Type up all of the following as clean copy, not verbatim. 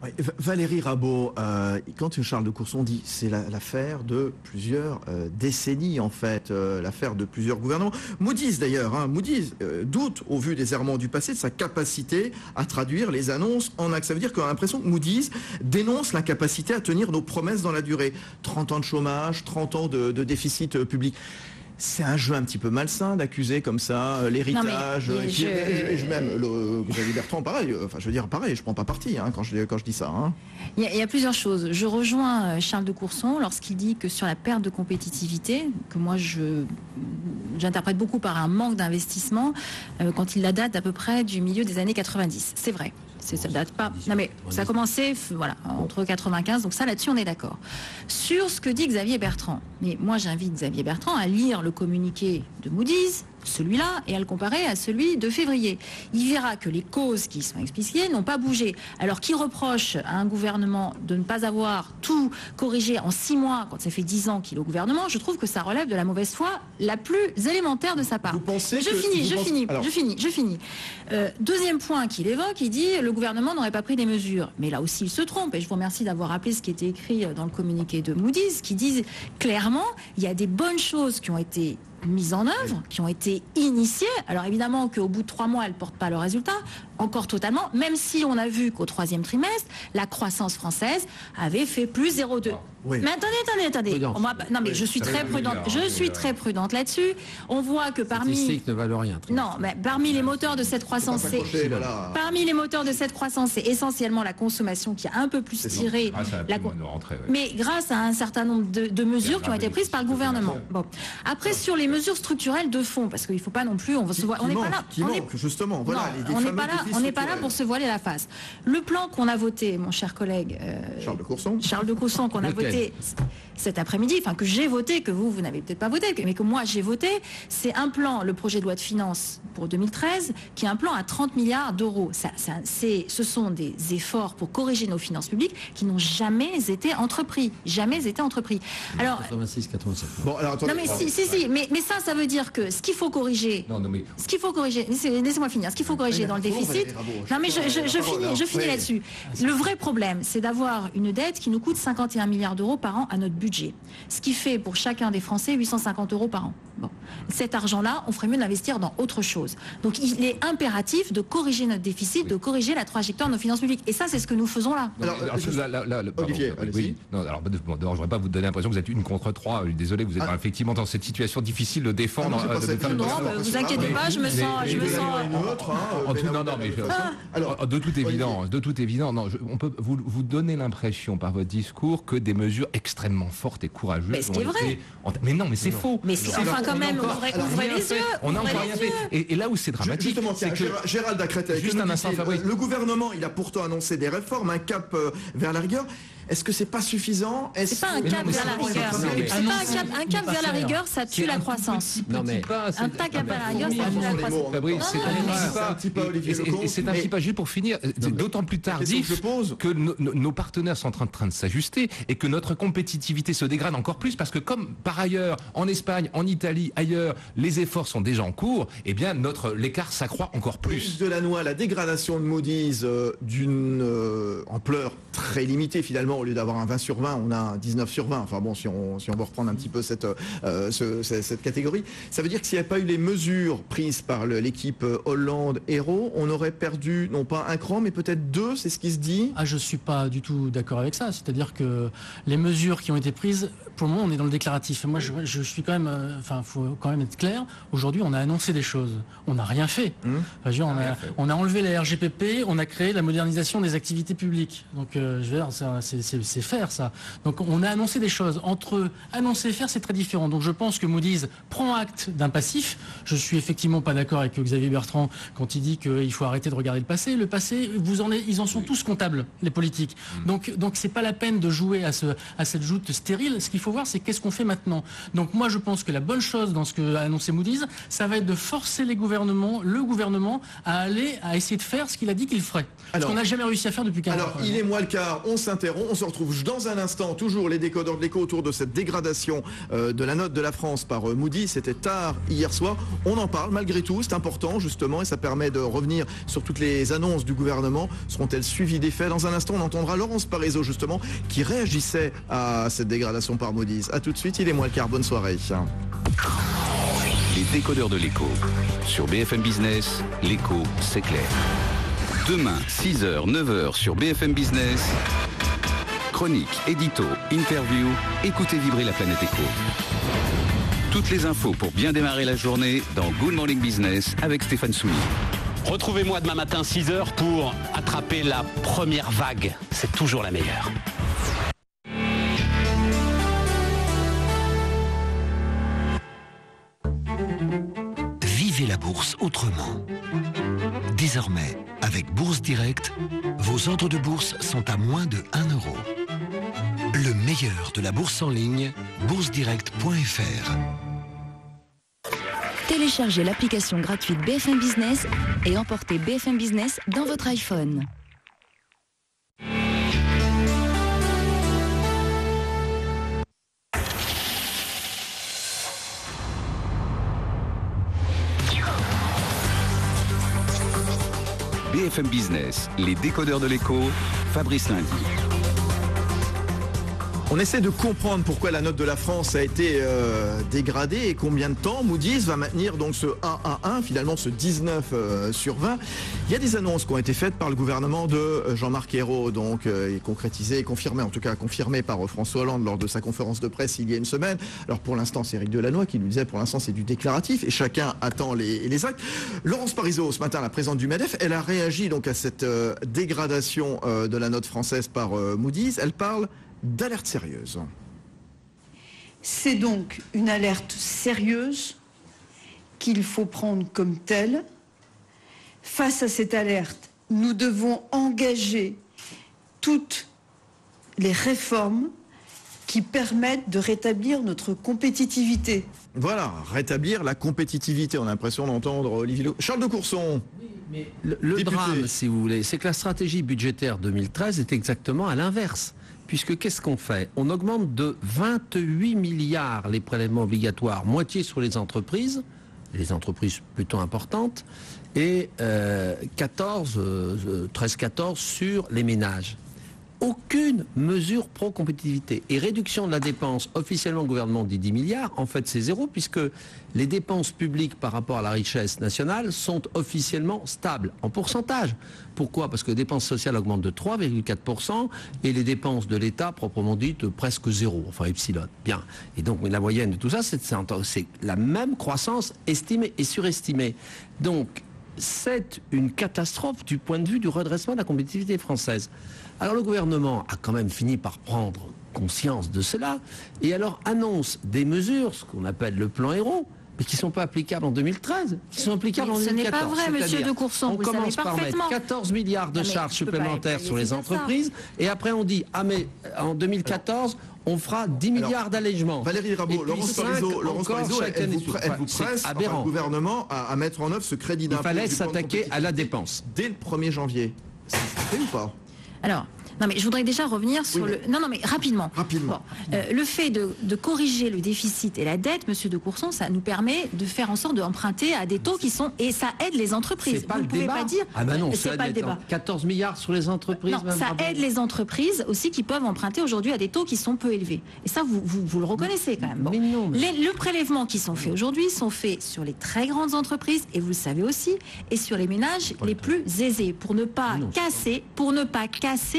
Ouais, Valérie Rabault, quand Charles de Courson dit c'est l'affaire de plusieurs décennies en fait, l'affaire de plusieurs gouvernements. Moody's d'ailleurs, Moody's doute au vu des errements du passé de sa capacité à traduire les annonces en actes. Ça veut dire qu'on a l'impression que Moody's dénonce l'incapacité à tenir nos promesses dans la durée. 30 ans de chômage, 30 ans de déficit public. C'est un jeu un petit peu malsain d'accuser comme ça l'héritage. Et même Xavier Bertrand, pareil. Enfin, je veux dire, pareil. Je prends pas parti quand je dis ça. Il y a plusieurs choses. Je rejoins Charles de Courson lorsqu'il dit que sur la perte de compétitivité, que moi j'interprète beaucoup par un manque d'investissement, quand il la date à peu près du milieu des années 90. C'est vrai. Ça date pas. Non mais ça a commencé, voilà, entre 95. Donc ça, là-dessus, on est d'accord. Sur ce que dit Xavier Bertrand. Mais moi, j'invite Xavier Bertrand à lire le communiqué de Moody's, celui-là, et à le comparer à celui de février. Il verra que les causes qui sont expliquées n'ont pas bougé. Alors qui reproche à un gouvernement de ne pas avoir tout corrigé en 6 mois, quand ça fait 10 ans qu'il est au gouvernement, je trouve que ça relève de la mauvaise foi la plus élémentaire de sa part. Vous pensez je finis. Deuxième point qu'il évoque, il dit le gouvernement n'aurait pas pris des mesures. Mais là aussi, il se trompe. Et je vous remercie d'avoir rappelé ce qui était écrit dans le communiqué de Moody's, qui dit clairement, il y a des bonnes choses qui ont été mises en œuvre, qui ont été initiées. Alors évidemment qu'au bout de 3 mois, elles ne portent pas le résultat, encore totalement, même si on a vu qu'au 3e trimestre, la croissance française avait fait plus 0,2. Oui. Mais attendez. Non mais je suis très prudente. Je suis très prudente là-dessus. On voit que parmi ne valent rien. Non, mais parmi les moteurs de cette croissance, c'est essentiellement la consommation qui a un peu plus tiré. Mais grâce à un certain nombre de mesures qui ont été prises par le gouvernement. Bon. Après sur les mesures structurelles de fond, parce qu'il ne faut pas non plus, on n'est pas là. Justement, voilà. On n'est pas là pour se voiler la face. Le plan qu'on a voté, mon cher collègue Charles de Courson, qu'on a voté cet après-midi, enfin que j'ai voté, que vous n'avez peut-être pas voté, mais que moi j'ai voté, c'est un plan, le projet de loi de finances pour 2013, qui est un plan à 30 milliards d'euros. Ce sont des efforts pour corriger nos finances publiques qui n'ont jamais été entrepris. Alors, 86, 87. Bon, alors attendez. Non mais si, mais ça veut dire que ce qu'il faut corriger, laissez-moi finir, ce qu'il faut corriger dans le déficit. Non mais je finis là-dessus. Le vrai problème, c'est d'avoir une dette qui nous coûte 51 milliards d'euros par an à notre budget. Ce qui fait pour chacun des Français 850 euros par an. Bon. Cet argent-là, on ferait mieux d'investir dans autre chose. Donc il est impératif de corriger notre déficit, de corriger la trajectoire de nos finances publiques. Et ça, c'est ce que nous faisons là. Olivier, oui. Non, alors je ne voudrais pas vous donner l'impression que vous êtes une contre 3. Désolé, vous êtes effectivement dans cette situation difficile de défendre. Non, vous inquiétez pas, je me sens. De toute évidence, on peut vous donner l'impression par votre discours que des mesures extrêmement fortes et courageuses. Mais ce qui est vrai. Mais non, mais c'est faux. Mais enfin, quand même, ouvrez les yeux. On n'a encore rien fait. Et là où c'est dramatique, c'est que Gérald Dacrète, le gouvernement, il a pourtant annoncé des réformes, un cap vers la rigueur. Est-ce que c'est pas suffisant? C'est pas un cap vers la rigueur. Un cap vers la rigueur, ça tue la croissance. Non mais un cap vers la rigueur, ça tue la croissance. Fabrice, c'est un petit pas juste pour finir. C'est d'autant plus tardif que nos partenaires sont en train de s'ajuster et que notre compétitivité se dégrade encore plus parce que comme par ailleurs en Espagne, en Italie, ailleurs, les efforts sont déjà en cours, eh bien l'écart s'accroît encore plus. Delannoy, la dégradation de Moody's d'une ampleur très limitée finalement. Au lieu d'avoir un 20 sur 20, on a un 19 sur 20. Enfin bon, si on veut reprendre un petit peu cette catégorie, ça veut dire que s'il n'y avait pas eu les mesures prises par l'équipe Hollande-Hérault, on aurait perdu non pas un cran, mais peut-être 2, c'est ce qui se dit. Je suis pas du tout d'accord avec ça. C'est-à-dire que les mesures qui ont été prises, pour le moment, on est dans le déclaratif. Moi, je suis quand même, faut quand même être clair. Aujourd'hui, on a annoncé des choses. On n'a rien fait. On a enlevé la RGPP, on a créé la modernisation des activités publiques. Donc, je veux dire, c'est faire ça. Donc on a annoncé des choses. Entre annoncer et faire, c'est très différent. Donc je pense que Moody's prend acte d'un passif. Je suis effectivement pas d'accord avec Xavier Bertrand quand il dit qu'il faut arrêter de regarder le passé. Le passé, ils en sont tous comptables, les politiques. Donc c'est pas la peine de jouer à cette joute stérile. Ce qu'il faut voir, c'est qu'est-ce qu'on fait maintenant. Donc moi je pense que la bonne chose dans ce que a annoncé Moody's, ça va être de forcer le gouvernement à essayer de faire ce qu'il a dit qu'il ferait. Ce qu'on n'a jamais réussi à faire depuis 15 ans. Alors il est mois le quart, on s'interrompt. On se retrouve dans un instant, toujours les décodeurs de l'écho autour de cette dégradation de la note de la France par Moody's. C'était tard hier soir. On en parle malgré tout, c'est important justement et ça permet de revenir sur toutes les annonces du gouvernement. Seront-elles suivies des faits? Dans un instant, on entendra Laurence Parisot justement qui réagissait à cette dégradation par Moody's. A tout de suite, il est moins le quart. Bonne soirée. Les décodeurs de l'écho. Sur BFM Business, l'écho, c'est clair. Demain, 6h, 9h sur BFM Business. Chronique, édito, interview, écoutez vibrer la planète écho. Toutes les infos pour bien démarrer la journée dans Good Morning Business avec Stéphane Soumy. Retrouvez-moi demain matin 6h pour attraper la première vague. C'est toujours la meilleure. Vivez la bourse autrement. Désormais, avec Bourse Direct, vos ordres de bourse sont à moins de 1 euro. Le meilleur de la bourse en ligne, boursedirect.fr. Téléchargez l'application gratuite BFM Business et emportez BFM Business dans votre iPhone. BFM Business, les décodeurs de l'écho, Fabrice Lundi. On essaie de comprendre pourquoi la note de la France a été dégradée et combien de temps. Moody's va maintenir donc ce A1, finalement ce 19 sur 20. Il y a des annonces qui ont été faites par le gouvernement de Jean-Marc Ayrault, donc et concrétisées et confirmées, en tout cas confirmées par François Hollande lors de sa conférence de presse il y a une semaine. Alors pour l'instant, c'est Éric Delannoy qui nous disait pour l'instant c'est du déclaratif et chacun attend les actes. Laurence Parisot, ce matin, la présidente du MEDEF, elle a réagi donc à cette dégradation de la note française par Moody's. Elle parle d'alerte sérieuse. C'est donc une alerte sérieuse qu'il faut prendre comme telle. Face à cette alerte, nous devons engager toutes les réformes qui permettent de rétablir notre compétitivité. Voilà, rétablir la compétitivité. On a l'impression d'entendre Olivier Charles de Courson. Mais le drame, si vous voulez, c'est que la stratégie budgétaire 2013 est exactement à l'inverse. Puisque qu'est-ce qu'on fait? On augmente de 28 milliards les prélèvements obligatoires, moitié sur les entreprises plutôt importantes, et 13-14 sur les ménages. Aucune mesure pro-compétitivité. Et réduction de la dépense, officiellement le gouvernement dit 10 milliards, en fait c'est zéro, puisque les dépenses publiques par rapport à la richesse nationale sont officiellement stables, en pourcentage. Pourquoi? Parce que les dépenses sociales augmentent de 3,4% et les dépenses de l'État, proprement dites, presque zéro, enfin epsilon. Bien. Et donc la moyenne de tout ça, c'est la même croissance estimée et surestimée. Donc, c'est une catastrophe du point de vue du redressement de la compétitivité française. Alors le gouvernement a quand même fini par prendre conscience de cela et alors annonce des mesures, ce qu'on appelle le plan Ayrault, mais qui ne sont pas applicables en 2013, qui sont applicables en 2014. Ce n'est pas vrai, monsieur de Courson, vous savez parfaitement. On commence par mettre 14 milliards de charges supplémentaires sur les entreprises et après on dit, ah mais en 2014, on fera 10 milliards d'allègements. Valérie Rabault, Laurence Parisot, elle vous presse le gouvernement à mettre en œuvre ce crédit d'impôt. Il fallait s'attaquer à la dépense. Dès le 1er janvier. C'est fait ou pas? Alors, non mais je voudrais déjà revenir sur le... Non mais rapidement. Bon, le fait de corriger le déficit et la dette, monsieur de Courson, ça nous permet de faire en sorte d'emprunter à des taux qui sont... Et ça aide les entreprises. C'est pas le débat. Pas dire... Ah ben non, c'est pas le débat. 14 milliards sur les entreprises. Non, ça aide les entreprises aussi qui peuvent emprunter aujourd'hui à des taux qui sont peu élevés. Et ça, vous le reconnaissez quand même. Bon. Le prélèvement qui sont faits aujourd'hui sont faits sur les très grandes entreprises, et vous le savez aussi, et sur les ménages les plus aisés, pour ne pas casser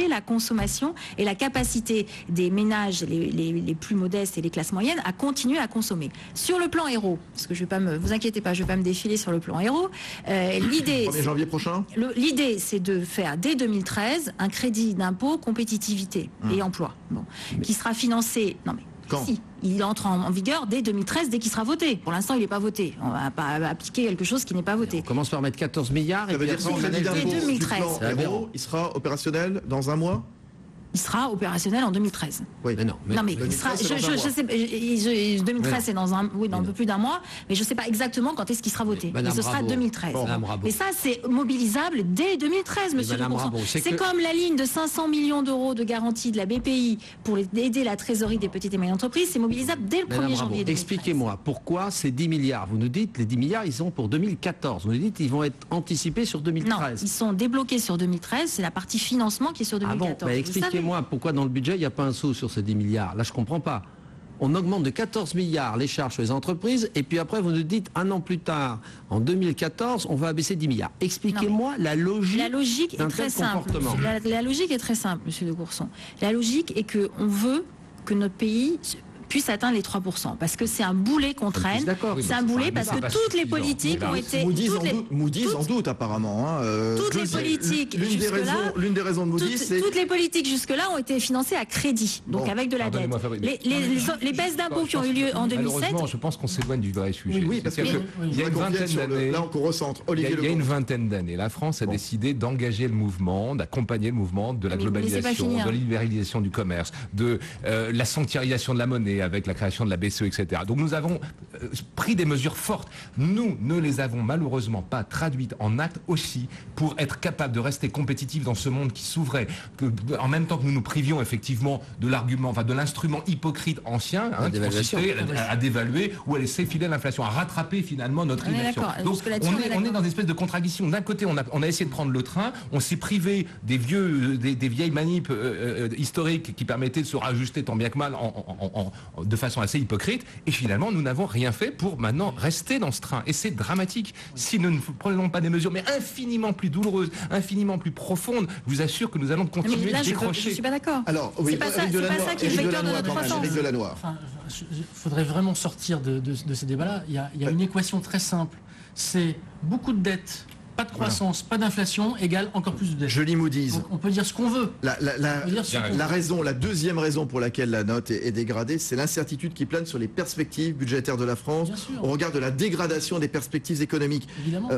la consommation et la capacité des ménages les plus modestes et les classes moyennes à continuer à consommer. Sur le plan Ayrault, parce que vous inquiétez pas, je vais pas me défiler sur le plan Ayrault. L'idée, 1er janvier prochain. L'idée, c'est de faire dès 2013 un crédit d'impôt compétitivité et emploi, qui sera financé. Non mais quand? Si, il entre en vigueur dès 2013, dès qu'il sera voté. Pour l'instant, il n'est pas voté. On ne va pas appliquer quelque chose qui n'est pas voté. On commence par mettre 14 milliards et puis après on crédit d'impôt 2013. il sera opérationnel dans un mois? Il sera opérationnel en 2013. Oui, mais non. Mais non, mais il sera, je sais, 2013 c'est dans un peu plus d'un mois, mais je ne sais pas exactement quand est-ce qu'il sera voté. Mais ce sera 2013. Et ça, c'est mobilisable dès 2013, monsieur le Président. C'est comme la ligne de 500 millions d'euros de garantie de la BPI pour aider la trésorerie des petites et moyennes entreprises, c'est mobilisable dès le 1er janvier 2013. Expliquez-moi, pourquoi ces 10 milliards? Vous nous dites, les 10 milliards, ils sont pour 2014. Vous nous dites, ils vont être anticipés sur 2013. Non, ils sont débloqués sur 2013, c'est la partie financement qui est sur 2014. Ah bon, expliquez-moi pourquoi dans le budget, il n'y a pas un sou sur ces 10 milliards. Là, je ne comprends pas. On augmente de 14 milliards les charges sur les entreprises, et puis après, vous nous dites, un an plus tard, en 2014, on va abaisser 10 milliards. Expliquez-moi la logique. La logique est très simple. La logique est très simple, monsieur de Courson. La logique est qu'on veut que notre pays puisse atteindre les 3%, parce que c'est un boulet qu'on traîne. C'est un boulet parce que toutes les politiques ont été... Moody's en doute apparemment. Toutes les politiques jusque-là... L'une des raisons de Moody's, c'est... Toutes les politiques jusque-là ont été financées à crédit, donc avec de la dette. Les baisses d'impôts qui ont eu lieu en 2007... Malheureusement, je pense qu'on s'éloigne du vrai sujet. Oui, parce qu'il y a une vingtaine d'années... Là, on recentre. Il y a une vingtaine d'années, la France a décidé d'engager le mouvement, d'accompagner le mouvement de la globalisation, de la libéralisation du commerce, de la sanctuarisation de la monnaie, avec la création de la BCE, etc. Donc nous avons pris des mesures fortes. Nous ne les avons malheureusement pas traduites en actes aussi pour être capables de rester compétitifs dans ce monde qui s'ouvrait, en même temps que nous nous privions effectivement de l'argument, enfin de l'instrument hypocrite ancien, qui consistait à dévaluer ou à laisser filer l'inflation, à rattraper finalement notre innovation. Donc on est dans une espèce de contradiction. D'un côté, on a essayé de prendre le train, on s'est privé des vieilles manips historiques qui permettaient de se rajuster tant bien que mal de façon assez hypocrite, et finalement nous n'avons rien fait pour maintenant rester dans ce train, et c'est dramatique. Si nous ne prenons pas des mesures mais infiniment plus douloureuses, infiniment plus profondes, je vous assure que nous allons continuer de décrocher. Je suis pas d'accord. Alors, oui, c'est pas ça qui est le vecteur de notre croissance. Il faudrait vraiment sortir de ces débats-là. Il y a une équation très simple, c'est beaucoup de dettes, pas de croissance, pas d'inflation, égale encore plus de dettes. Je lis Moody's. Donc on peut dire ce qu'on veut. La deuxième raison pour laquelle la note est dégradée, c'est l'incertitude qui plane sur les perspectives budgétaires de la France au regard de la dégradation des perspectives économiques. Évidemment.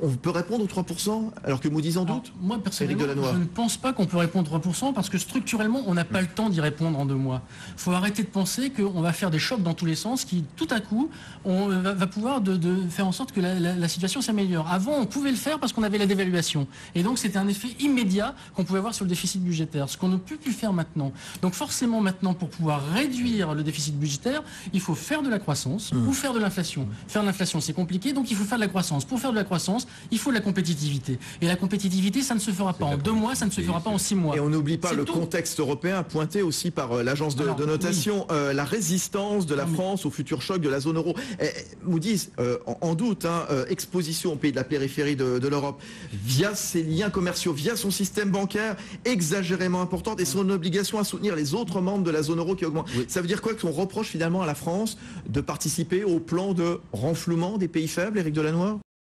On peut répondre aux 3% alors que Moody's en doute? Moi, personnellement, je ne pense pas qu'on peut répondre 3% parce que structurellement, on n'a pas le temps d'y répondre en 2 mois. Il faut arrêter de penser qu'on va faire des chocs dans tous les sens qui, tout à coup, on va pouvoir faire en sorte que la situation s'améliore. Avant, on pouvait le faire parce qu'on avait la dévaluation. Et donc, c'était un effet immédiat qu'on pouvait avoir sur le déficit budgétaire, ce qu'on ne peut plus faire maintenant. Donc, forcément, maintenant, pour pouvoir réduire le déficit budgétaire, il faut faire de la croissance ou faire de l'inflation. Faire de l'inflation, c'est compliqué, donc il faut faire de la croissance. Pour faire de la croissance, il faut de la compétitivité. Et la compétitivité, ça ne se fera pas en 2 mois, ça ne se fera pas en 6 mois. Et on n'oublie pas le contexte européen pointé aussi par l'agence de notation, la résistance de la France au futur choc de la zone euro. Moody's, en doute, exposition aux pays de la périphérie de l'Europe, via ses liens commerciaux, via son système bancaire exagérément importante et son obligation à soutenir les autres membres de la zone euro qui augmente. Ça veut dire quoi? Qu'on reproche finalement à la France de participer au plan de renflouement des pays faibles, Éric Delannoy?